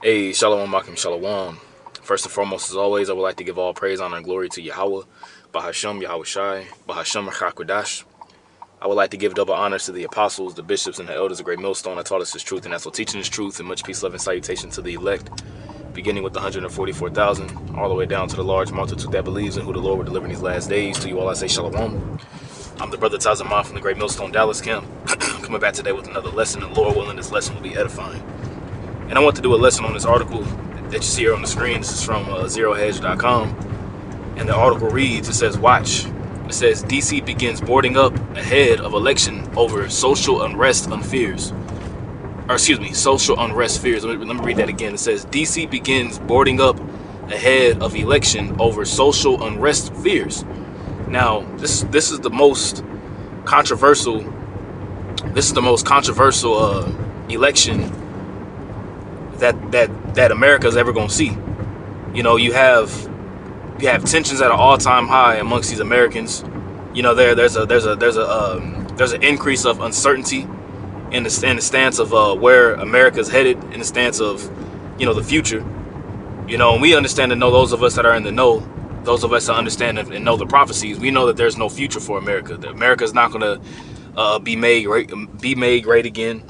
Hey, Shalom Makim Shalom. First and foremost, as always, I would like to give all praise, honor, and glory to Yahweh, Bahashem, Yahweh Shai, Bahashem, Chakwadash. I would like to give double honors to the apostles, the bishops, and the elders of Great Millstone that taught us his truth, and that's what teaching his truth, and much peace, love, and salutation to the elect, beginning with the 144,000, all the way down to the large multitude that believes in who the Lord will deliver in these last days. To you all I say Shalom. I'm the brother Tazamah from the Great Millstone Dallas camp, coming back today with another lesson, and Lord willing, this lesson will be edifying. And I want to do a lesson on this article that you see here on the screen. This is from ZeroHedge.com. And the article reads, it says, watch. It says, DC begins boarding up ahead of election over social unrest and fears. Or excuse me, social unrest fears. Let me read that again. It says, DC begins boarding up ahead of election over social unrest fears. Now, this is the most controversial. This is the most controversial election that America's ever gonna see. You know, you have tensions at an all-time high amongst these Americans. You know, there's an increase of uncertainty in the stance of where America's headed, in the stance of, you know, the future. You know, and we understand and know, those of us that are in the know, those of us that understand and know the prophecies, we know that there's no future for America. That America's not gonna be made great again.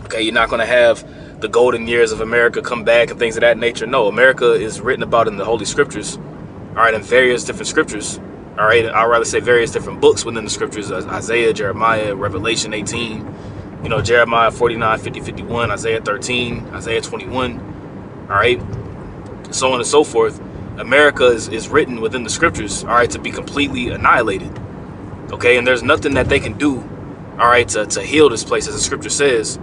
Okay, you're not gonna have the golden years of America come back and things of that nature. No, America is written about in the Holy Scriptures, all right, in various different scriptures, all right, I'd rather say various different books within the scriptures, Isaiah, Jeremiah, Revelation 18, you know, Jeremiah 49, 50, 51, Isaiah 13, Isaiah 21, all right, so on and so forth. America is written within the scriptures, all right, to be completely annihilated, okay, and there's nothing that they can do, all right, to heal this place, as the scripture says.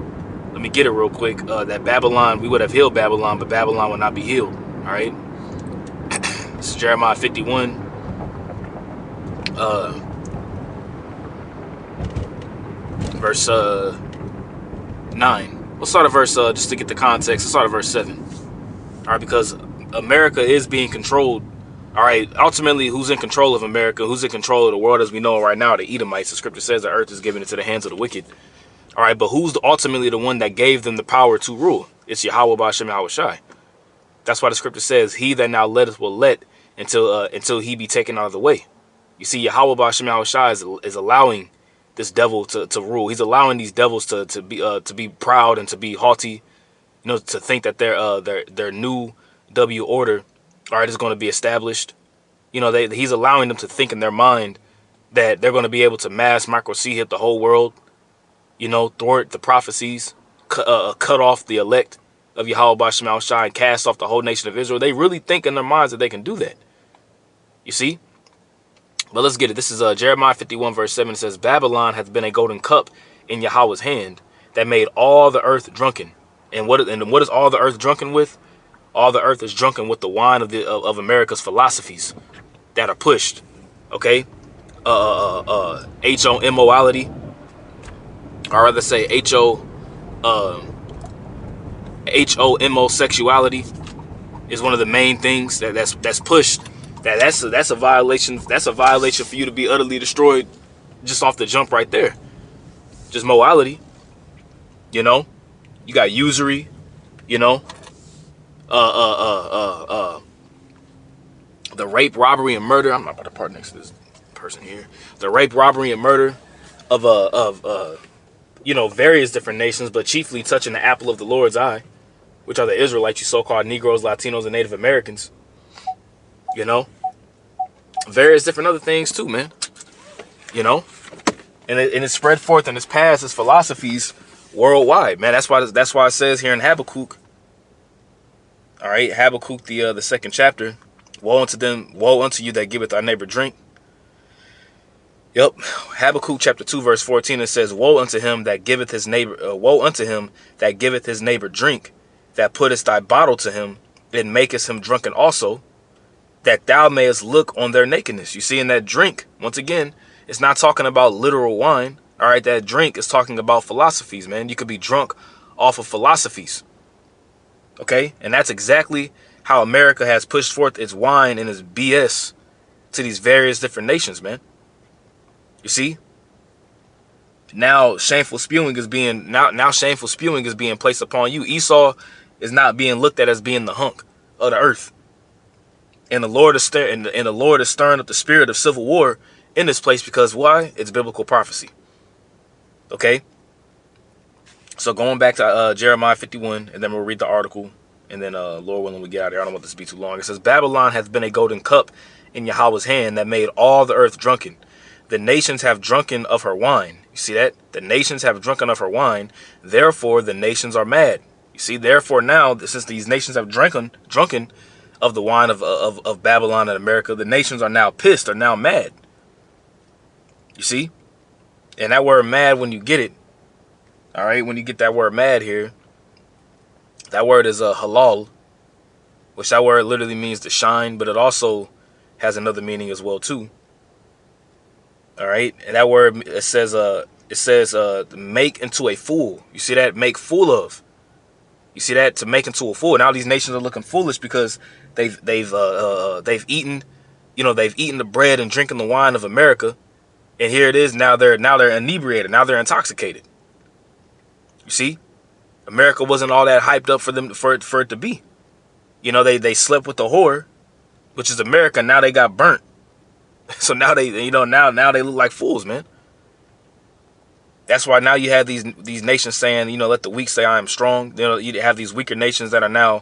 Let me get it real quick. That Babylon, we would have healed Babylon, but Babylon would not be healed. All right. This is Jeremiah 51. Verse 9. We'll start at verse, just to get the context, let's start at verse 7. All right, because America is being controlled. All right, ultimately, who's in control of America? Who's in control of the world as we know right now? The Edomites. The scripture says the earth is given into the hands of the wicked. All right, but who's ultimately the one that gave them the power to rule? It's Yahweh Ba'ashem Yahweh Shai. That's why the scripture says, he that now letteth will let until he be taken out of the way. You see, Yahweh Ba'ashem Yahweh Shai is allowing this devil to rule. He's allowing these devils to be proud and to be haughty, you know, to think that their new W order, all right, is going to be established. You know, he's allowing them to think in their mind that they're going to be able to mass hit the whole world. You know, thwart the prophecies, cut off the elect of Yahweh Ba'ashem Yahweh Shai, and cast off the whole nation of Israel. They really think in their minds that they can do that. You see? But let's get it. This is Jeremiah 51 verse 7. It says, Babylon hath been a golden cup in Yahweh's hand that made all the earth drunken. And what is all the earth drunken with? All the earth is drunken with the wine of America's philosophies that are pushed. Okay? H-O-M-O-ality. Or rather say H-O-M-O-sexuality is one of the main things that's pushed. That's a violation. That's a violation for you to be utterly destroyed just off the jump right there. Just morality. You know, you got usury. You know, the rape, robbery, and murder. I'm not about to part next to this person here. The rape, robbery, and murder of you know, various different nations, but chiefly touching the apple of the Lord's eye, which are the Israelites, you so-called Negroes, Latinos, and Native Americans. You know, various different other things too, man. You know, and it spread forth and it's passed its philosophies worldwide, man. That's why it says here in Habakkuk. All right, Habakkuk, the second chapter. Woe unto you that giveth our neighbor drink. Yep, Habakkuk chapter 2 verse 14, it says, woe unto him that giveth his neighbor drink, that puttest thy bottle to him, and makest him drunken also, that thou mayest look on their nakedness. You see, in that drink, once again, it's not talking about literal wine. All right, that drink is talking about philosophies, man. You could be drunk off of philosophies. Okay, and that's exactly how America has pushed forth its wine and its BS to these various different nations, man. You see, now shameful spewing is being placed upon you. Esau is not being looked at as being the hunk of the earth. And the Lord is the Lord is stirring up the spirit of civil war in this place because why? It's biblical prophecy. Okay? So going back to Jeremiah 51, and then we'll read the article, and then Lord willing, we get out of here. I don't want this to be too long. It says, Babylon has been a golden cup in Yahweh's hand that made all the earth drunken. The nations have drunken of her wine. You see that? The nations have drunken of her wine. Therefore, the nations are mad. You see, therefore now, since these nations have drunken of the wine of Babylon and America, the nations are now pissed, are now mad. You see? And that word mad, when you get it, all right, when you get that word mad here, that word is halal, which that word literally means to shine, but it also has another meaning as well too. All right, and that word, it says make into a fool. You see that? Make fool of. You see that? To make into a fool. Now these nations are looking foolish because they've eaten, they've eaten the bread and drinking the wine of America, and here it is. Now they're inebriated. Now they're intoxicated. You see, America wasn't all that hyped up for them for it to be. They slept with the whore, which is America. Now they got burnt. So now now they look like fools, man. That's why now you have these nations saying, let the weak say I am strong. You have these weaker nations that are now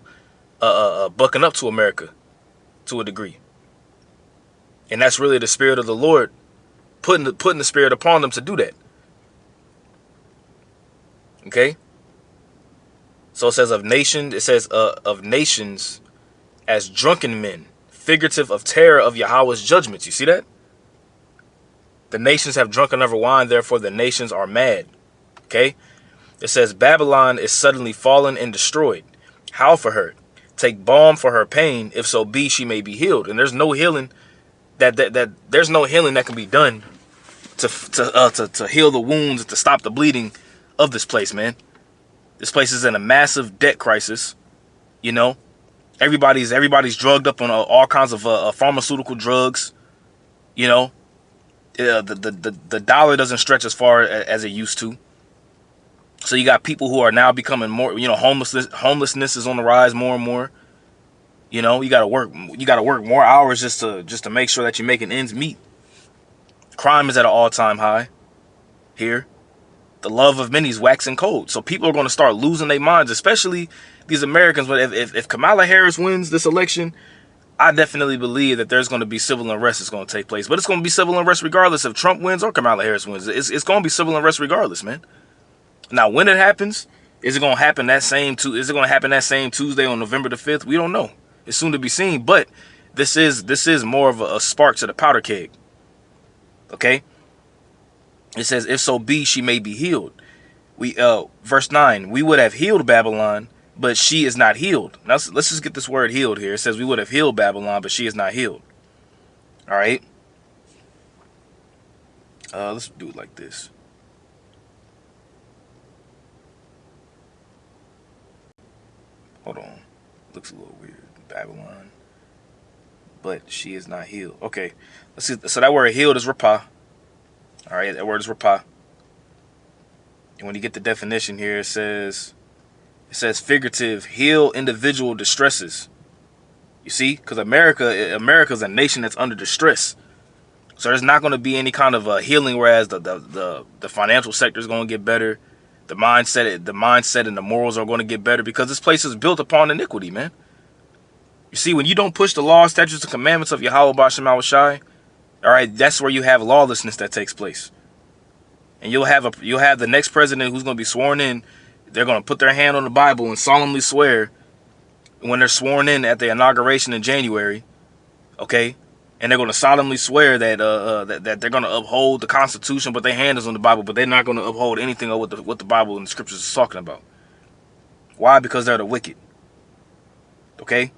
bucking up to America to a degree. And that's really the spirit of the Lord putting the spirit upon them to do that. Okay? So it says of nations as drunken men, figurative of terror of Yahweh's judgments. You see that? The nations have drunken of her wine, therefore the nations are mad. Okay? It says Babylon is suddenly fallen and destroyed. Howl for her. Take balm for her pain, if so be she may be healed. And there's no healing there's no healing that can be done to heal the wounds, to stop the bleeding of this place, man. This place is in a massive debt crisis. Everybody's drugged up on all kinds of pharmaceutical drugs. The dollar doesn't stretch as far as it used to. So you got people who are now becoming more, homelessness is on the rise more and more. You gotta work more hours just to make sure that you're making ends meet. Crime is at an all-time high here. The love of many is waxing cold. So people are going to start losing their minds, especially these Americans. But if Kamala Harris wins this election, I definitely believe that there's going to be civil unrest that's going to take place. But it's going to be civil unrest regardless if Trump wins or Kamala Harris wins. It's going to be civil unrest regardless, man. Now, when it happens, is it going to happen that same Tuesday on November the 5th? We don't know. It's soon to be seen. But this is more of a spark to the powder keg. Okay? It says, if so be she may be healed. Verse 9, we would have healed Babylon, but she is not healed. Now, let's just get this word healed here. It says we would have healed Babylon, but she is not healed. All right. Let's do it like this. Hold on. Looks a little weird. Babylon. But she is not healed. Okay. Let's see. So that word healed is rapah. All right. That word is rapah. And when you get the definition here, it says figurative, heal individual distresses. You see? Because America's a nation that's under distress. So there's not going to be any kind of healing, whereas the financial sector is going to get better. The mindset and the morals are going to get better because this place is built upon iniquity, man. You see, when you don't push the law, statutes, and commandments of Yahweh Ba'Shem Shai, all right, that's where you have lawlessness that takes place. And you'll have the next president who's going to be sworn in. They're going to put their hand on the Bible and solemnly swear when they're sworn in at the inauguration in January, okay? And they're going to solemnly swear that that they're going to uphold the Constitution, but their hand is on the Bible, but they're not going to uphold anything of what the Bible and the Scriptures is talking about. Why? Because they're the wicked, okay?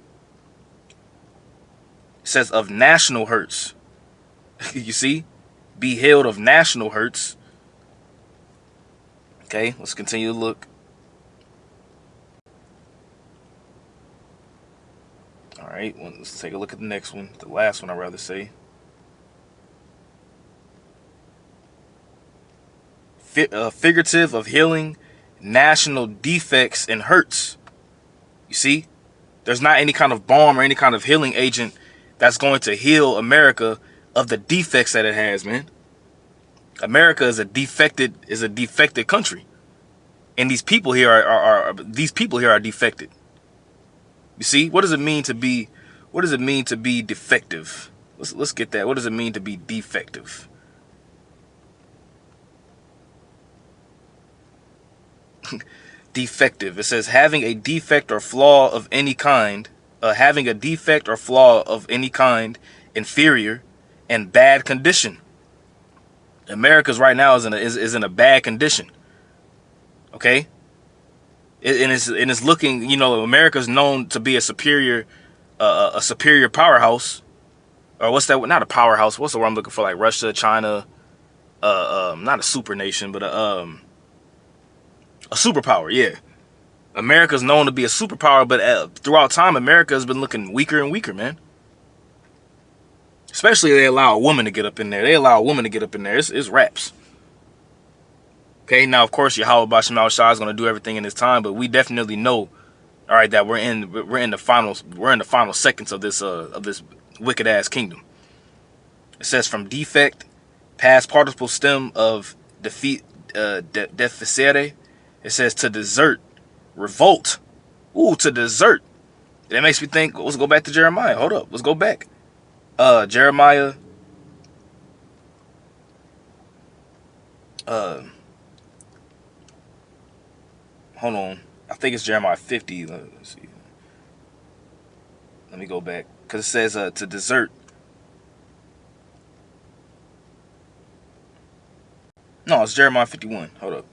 It says of national hurts. You see? Be healed of national hurts. Okay, let's continue to look. All right, well, let's take a look at the next one. The last one, I'd rather say. Figurative of healing national defects and hurts. You see, there's not any kind of balm or any kind of healing agent that's going to heal America of the defects that it has, man. America is a defected country, and these people here are defected. You see, what does it mean to be defective? Let's get that. What does it mean to be defective? Defective. It says having a defect or flaw of any kind, inferior, and bad condition. America's right now is in a bad condition. Okay, and it's looking. America's known to be a superior powerhouse, or what's that? Not a powerhouse. What's the word I'm looking for? Like Russia, China, not a super nation, but a superpower. Yeah, America's known to be a superpower, but throughout time, America has been looking weaker and weaker, man. Especially they allow a woman to get up in there. It's raps. Okay, now of course Yahweh Bashem Shah is going to do everything in his time, but we definitely know, all right, that we're in the final seconds of this wicked ass kingdom. It says from defect, past participle stem of defeat, deficere. It says to desert, revolt. Ooh, to desert. That makes me think. Let's go back to Jeremiah. Hold up, let's go back. Jeremiah. Hold on. I think it's Jeremiah 50. Let's see. Let me go back. Because it says to desert. No, it's Jeremiah 51. Hold up.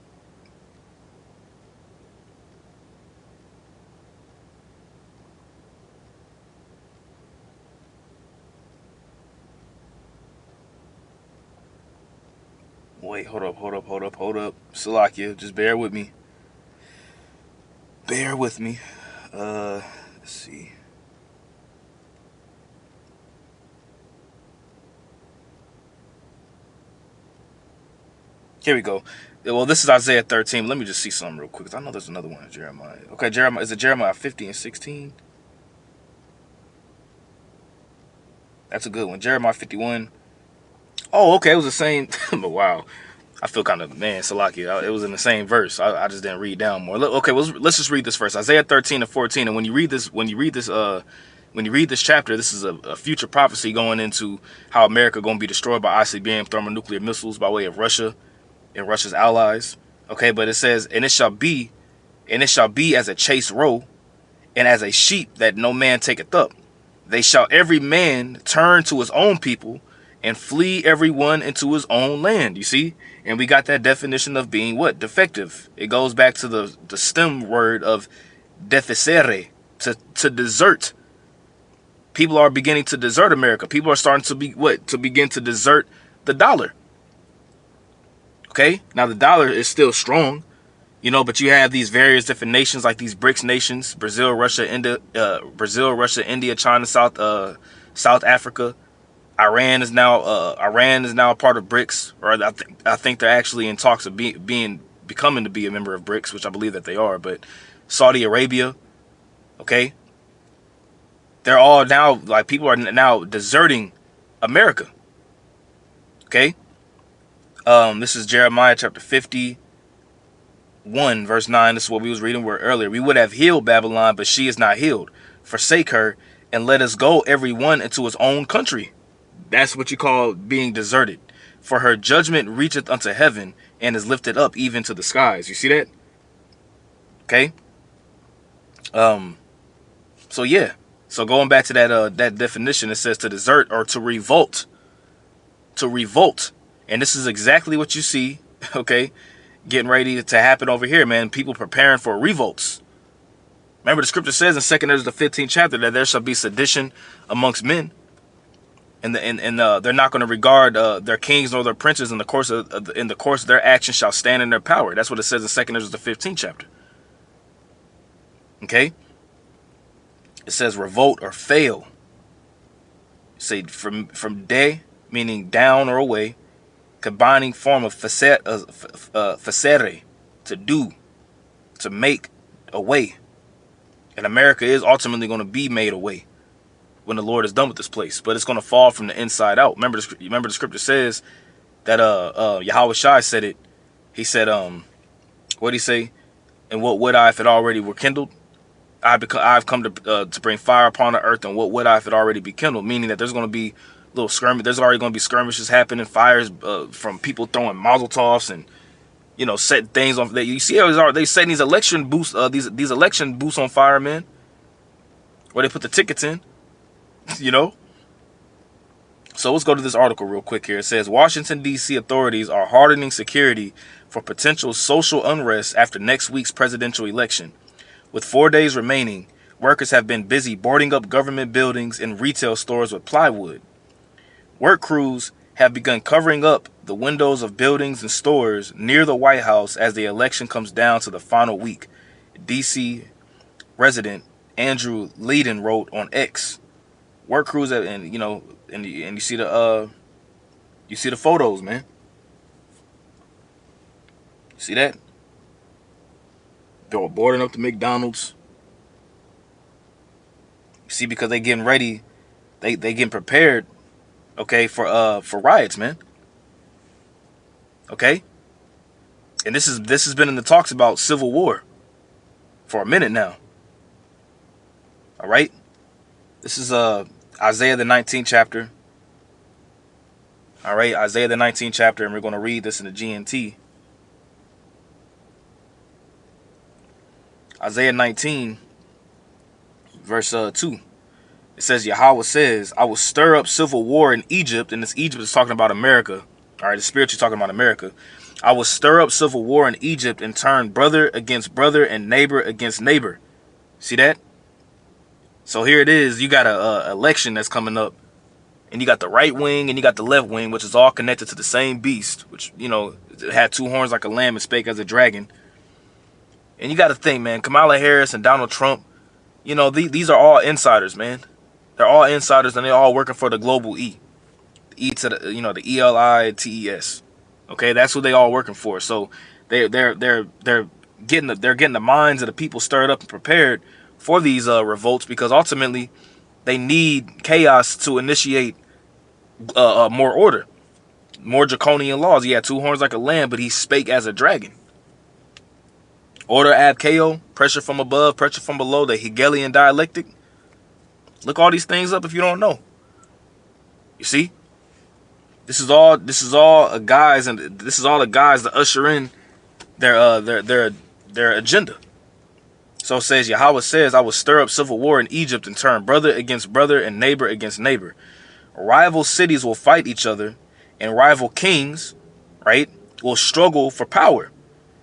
Wait, hold up. Salakia, just bear with me. Let's see. Here we go. Well, this is Isaiah 13. Let me just see something real quick, because I know there's another one in Jeremiah. Okay, Jeremiah. Is it Jeremiah 50 and 16? That's a good one. Jeremiah 51. Oh, okay, it was the same. But wow, I feel kind of, Salaki. It was in the same verse. I just didn't read down more. Okay, well, let's just read this first. Isaiah 13 and 14. And when you read this chapter, this is a future prophecy going into how America going to be destroyed by ICBM thermonuclear missiles by way of Russia and Russia's allies. Okay, but it says, and it shall be as a chase roe, and as a sheep that no man taketh up. They shall every man turn to his own people, and flee every one into his own land. You see? And we got that definition of being what? Defective. It goes back to the stem word of deficere, to desert. People are beginning to desert America. People are starting to begin to desert the dollar. Okay? Now the dollar is still strong, but you have these various different nations, like these BRICS nations: Brazil, Russia, India, China, South Africa. Iran is now a part of BRICS, or I think they're actually in talks of becoming to be a member of BRICS, which I believe that they are. But Saudi Arabia, okay, they're all now, like, people are now deserting America. Okay, this is Jeremiah chapter 51, verse 9. This is what we was reading earlier. We would have healed Babylon, but she is not healed. Forsake her, and let us go every one into his own country. That's what you call being deserted. For her judgment reacheth unto heaven, and is lifted up even to the skies. You see that? Okay. So yeah. So going back to that definition, it says to desert or to revolt. To revolt. And this is exactly what you see, okay, getting ready to happen over here, man. People preparing for revolts. Remember, the scripture says in 2 Ezra the 15th chapter that there shall be sedition amongst men. And they're not going to regard their kings nor their princes in the course of their actions shall stand in their power. That's what it says in 2 Ezra the 15th chapter. Okay, it says revolt or fail. Say from de, meaning down or away, combining form of facere, to do, to make away. And America is ultimately going to be made away when the Lord is done with this place. But it's going to fall from the inside out. Remember the scripture says that Yahweh Shai said it. He said, what did he say? And what would I if it already were kindled? I've come to bring fire upon the earth, and what would I if it already be kindled? Meaning that there's going to be little skirmish. There's already going to be skirmishes happening, fires from people throwing Mazel Tovs and setting things on. You see how they setting these election booths, these election booths on fire, man. Where they put the tickets in, So let's go to this article real quick here. It says Washington, D.C. authorities are hardening security for potential social unrest after next week's presidential election. With 4 days remaining, workers have been busy boarding up government buildings and retail stores with plywood. Work crews have begun covering up the windows of buildings and stores near the White House as the election comes down to the final week, D.C. resident Andrew Leadon wrote on X. Work crews have, and you see the photos, man. See that? They're boarding up the McDonald's. You see, because they getting ready, they getting prepared, okay, for riots, man. Okay? And this has been in the talks about civil war for a minute now. All right? This is Isaiah the 19th chapter. All right, Isaiah the 19th chapter, and we're going to read this in the GNT. Isaiah 19, verse 2. It says, Yahweh says, I will stir up civil war in Egypt, and this Egypt is talking about America. All right, the spiritually talking about America. I will stir up civil war in Egypt and turn brother against brother and neighbor against neighbor. See that? So here it is. You got a election that's coming up, and you got the right wing and you got the left wing, which is all connected to the same beast, which, it had two horns like a lamb and spake as a dragon. And you got to think, man, Kamala Harris and Donald Trump, these are all insiders, man. They're all insiders, and they're all working for the global E. E to the, the ELITES. Okay, that's what they all working for. So they're getting the minds of the people stirred up and prepared for these revolts, because ultimately they need chaos to initiate more order, more draconian laws. He had two horns like a lamb, but he spake as a dragon. Order ab chaos, pressure from above, pressure from below, the Hegelian dialectic. Look all these things up if you don't know. You see? This is all guys, and this is all the guys to usher in their agenda. So it says, Yahweh says, I will stir up civil war in Egypt and turn brother against brother and neighbor against neighbor. Rival cities will fight each other, and rival kings, right, will struggle for power.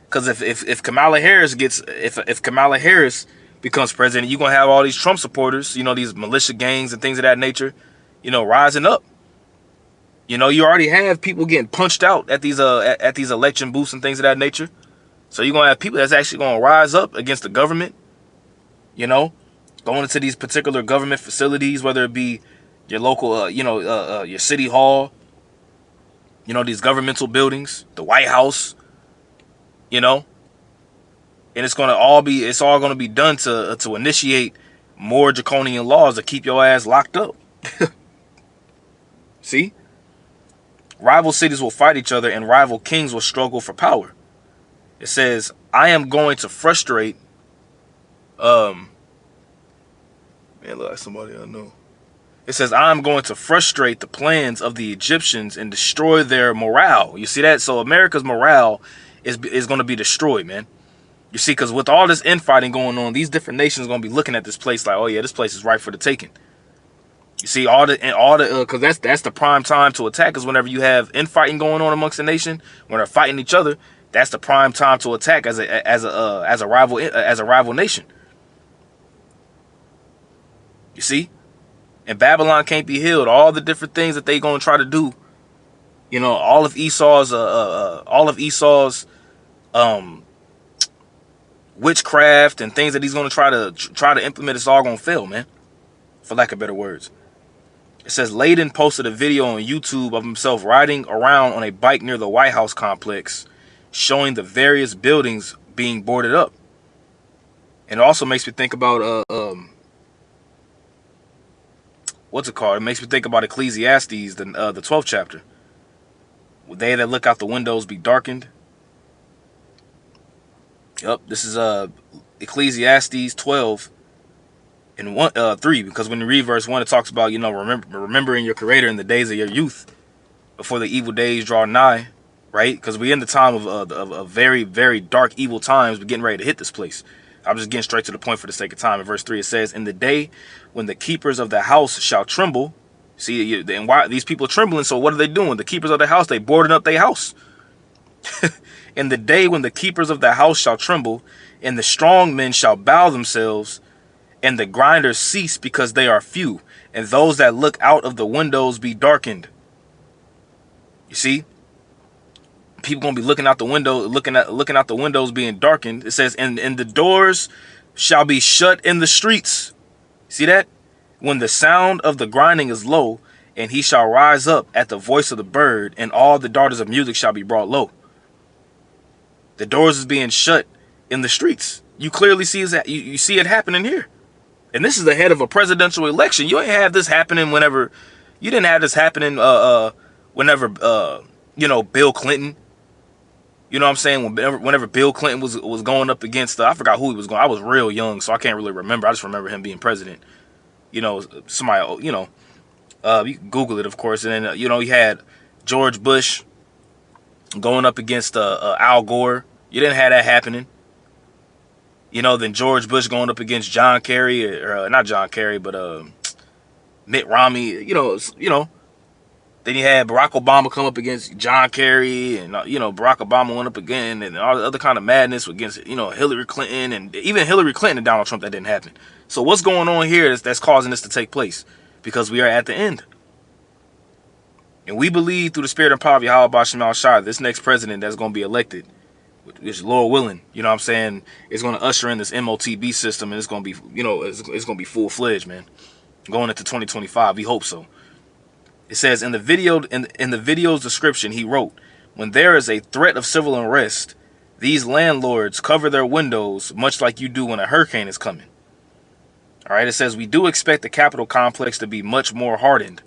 Because if Kamala Harris if Kamala Harris becomes president, you're gonna have all these Trump supporters, these militia gangs and things of that nature, rising up. You already have people getting punched out at these election booths and things of that nature. So you're gonna have people that's actually gonna rise up against the government. Going into these particular government facilities, whether it be your local, your city hall, these governmental buildings, the White House. And it's all going to be done to initiate more draconian laws to keep your ass locked up. See? Rival cities will fight each other, and rival kings will struggle for power. It says, I am going to frustrate, man, look like somebody I know. It says, I am going to frustrate the plans of the Egyptians and destroy their morale. You see that? So America's morale is going to be destroyed, man. You see, because with all this infighting going on, these different nations are going to be looking at this place like, oh yeah, this place is ripe for the taking. You see, because that's the prime time to attack, is whenever you have infighting going on amongst the nation, when they're fighting each other, that's the prime time to attack as a rival nation. You see, and Babylon can't be healed. All the different things that they going to try to do, all of Esau's witchcraft and things that he's going to try to implement, it's all going to fail, man, for lack of better words. It says Layden posted a video on YouTube of himself riding around on a bike near the White House complex, showing the various buildings being boarded up. And it also makes me think about what's it called? It makes me think about Ecclesiastes, the 12th chapter. Will they that look out the windows be darkened? Yep, this is Ecclesiastes 12 and 3, because when you read verse 1, it talks about, remembering your creator in the days of your youth, before the evil days draw nigh, right? Because we're in the time of very, very dark, evil times. We're getting ready to hit this place. I'm just getting straight to the point for the sake of time. In verse 3, it says, in the day when the keepers of the house shall tremble. See, and why these people are trembling? So what are they doing? The keepers of the house, they boarding up their house. In the day when the keepers of the house shall tremble, and the strong men shall bow themselves, and the grinders cease because they are few, and those that look out of the windows be darkened. You see, people gonna be looking out the window, looking out the windows being darkened. It says, and the doors shall be shut in the streets. See that? When the sound of the grinding is low, and he shall rise up at the voice of the bird, and all the daughters of music shall be brought low. The doors is being shut in the streets. You clearly see you see it happening here. And this is ahead of a presidential election. You ain't have this happening whenever, you didn't have this happening whenever Bill Clinton. You know what I'm saying? Whenever Bill Clinton was going up against, I forgot who he was going. I was real young, so I can't really remember. I just remember him being president. Somebody, you can Google it, of course. And then, you had George Bush going up against Al Gore. You didn't have that happening. Then George Bush going up against John Kerry, or not John Kerry, but Mitt Romney. Then you had Barack Obama come up against John Kerry, and Barack Obama went up again, and all the other kind of madness against Hillary Clinton, and even Hillary Clinton and Donald Trump. That didn't happen. So what's going on here that's causing this to take place? Because we are at the end. And we believe through the spirit and power of Yahweh Bashim al-Shai, this next president that's going to be elected, which is Lord willing, is going to usher in this MOTB system, and it's going to be, it's going to be full-fledged, man. Going into 2025, we hope so. It says in the video's description, he wrote, when there is a threat of civil unrest, these landlords cover their windows much like you do when a hurricane is coming. All right, it says, we do expect the Capitol complex to be much more hardened,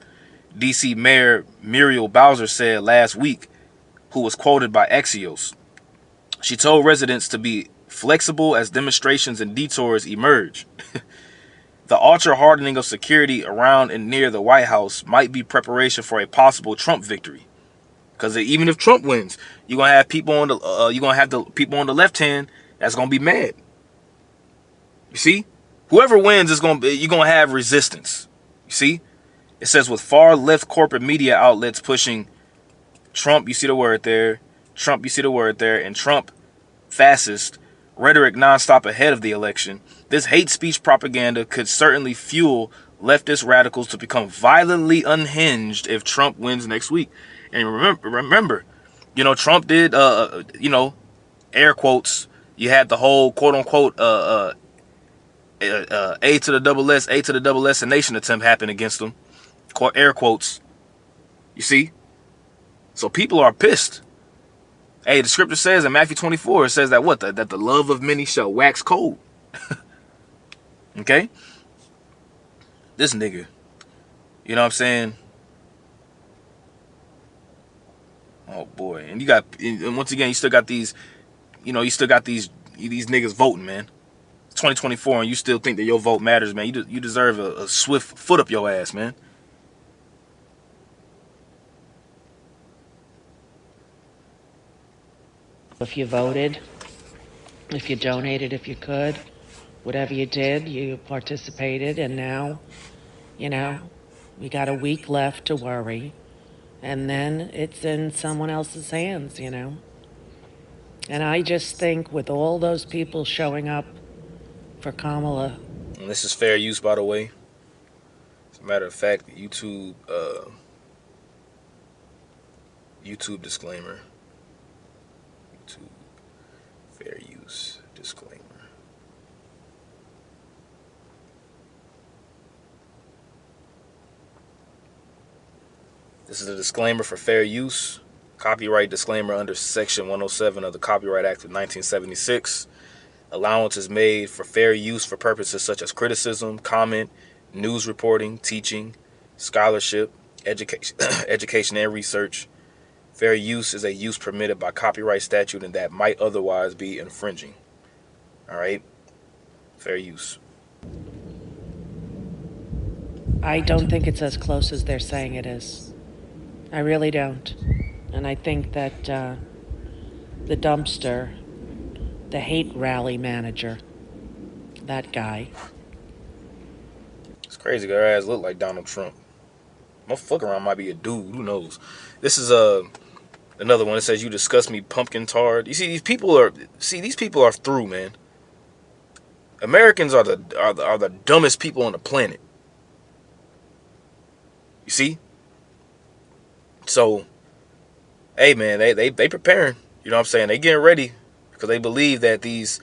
D.C. Mayor Muriel Bowser said last week, who was quoted by Axios. She told residents to be flexible as demonstrations and detours emerge. The ultra-hardening of security around and near the White House might be preparation for a possible Trump victory. Because even if Trump wins, you're gonna have people on the people on the left hand that's gonna be mad. You see, whoever wins is you're gonna have resistance. You see, it says with far left corporate media outlets pushing Trump, you see the word there, Trump, you see the word there, and Trump fascist rhetoric nonstop ahead of the election. This hate speech propaganda could certainly fuel leftist radicals to become violently unhinged if Trump wins next week. And remember, Trump did, air quotes. You had the whole quote unquote A to the double S nation attempt happen against him. Air quotes. You see? So people are pissed. Hey, the scripture says in Matthew 24, it says that what? That the love of many shall wax cold. Okay? This nigga. You know what I'm saying? Oh boy. And once again, you still got these niggas voting, man. It's 2024 and you still think that your vote matters, man. You deserve a swift foot up your ass, man. If you voted, if you donated, if you could, whatever you did, you participated, and now, we got a week left to worry, and then it's in someone else's hands, And I just think with all those people showing up for Kamala. And this is fair use, by the way. As a matter of fact, YouTube disclaimer. YouTube fair use disclaimer. This is a disclaimer for fair use. Copyright disclaimer under Section 107 of the Copyright Act of 1976. Allowance is made for fair use for purposes such as criticism, comment, news reporting, teaching, scholarship, education, education and research. Fair use is a use permitted by copyright statute and that might otherwise be infringing. All right, fair use. I don't think it's as close as they're saying it is. I really don't. And I think that the dumpster, the hate rally manager, that guy. It's crazy. Their ass look like Donald Trump. Motherfucker around might be a dude. Who knows? This is another one. It says you disgust me, pumpkin tard. You see, these people are through, man. Americans are the dumbest people on the planet. You see? So, hey man, they preparing. You know what I'm saying? They getting ready because they believe that these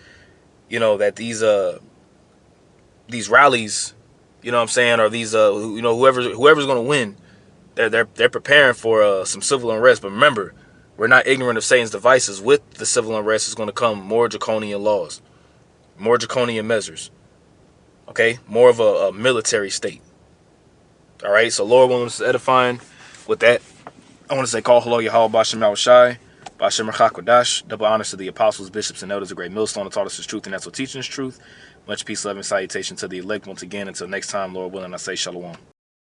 rallies, you know what I'm saying, or these whoever's gonna win, they're preparing for some civil unrest. But remember, we're not ignorant of Satan's devices. With the civil unrest is going to come more draconian laws, more draconian measures. Okay, more of a military state. All right, so Lord willing, this is edifying. With that, I want to say, call hello, Yahweh Bashem Yahushai, Bashem Rachakodash. Double honors to the apostles, bishops, and elders, a great millstone that taught us his truth, and that's what teaching is truth. Much peace, love, and salutation to the elect once again. Until next time, Lord willing, I say shalom.